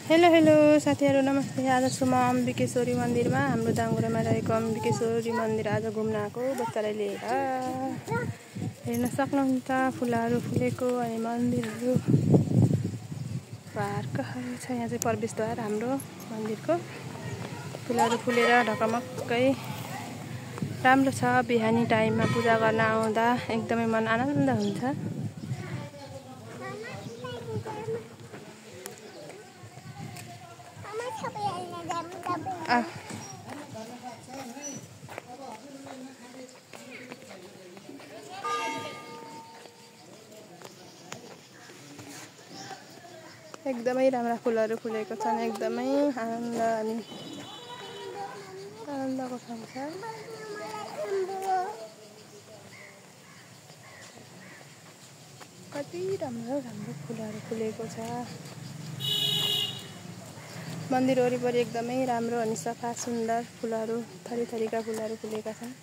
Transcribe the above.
Hello hello साथीहरु नमस्ते। आज छु म अम्बिकेश्वरी मन्दिरमा। हाम्रो दाङगुरामा रहेको अम्बिकेश्वरी मन्दिर आज घुम्न आएको बच्चालाई लिएर। हेर्न सक्नुहुन्छ फुलहरू फुलेको अनि मन्दिरहरू पार्कहरू छ। यहाँ चाहिँ प्रवेशद्वार हाम्रो मन्दिरको। फुलहरू फुलेर ढकमक्कै राम्रो छ। बिहानी टाइममा पूजा गर्न आउँदा एकदमै मन आनन्द हुन्छ। एकदमै राम्रा फुलहरू फुलेको छन्। एकदमै आनन्द अनि आनन्दको ठाउँ छ। कति राम्रो राम्रो फुलहरू फुलेको छ। मन्दिर वरिपरि एकदमै राम्रो अनि सफा सुन्दर फुलहरू थरीथरीका फुलहरू फुलेका छन्।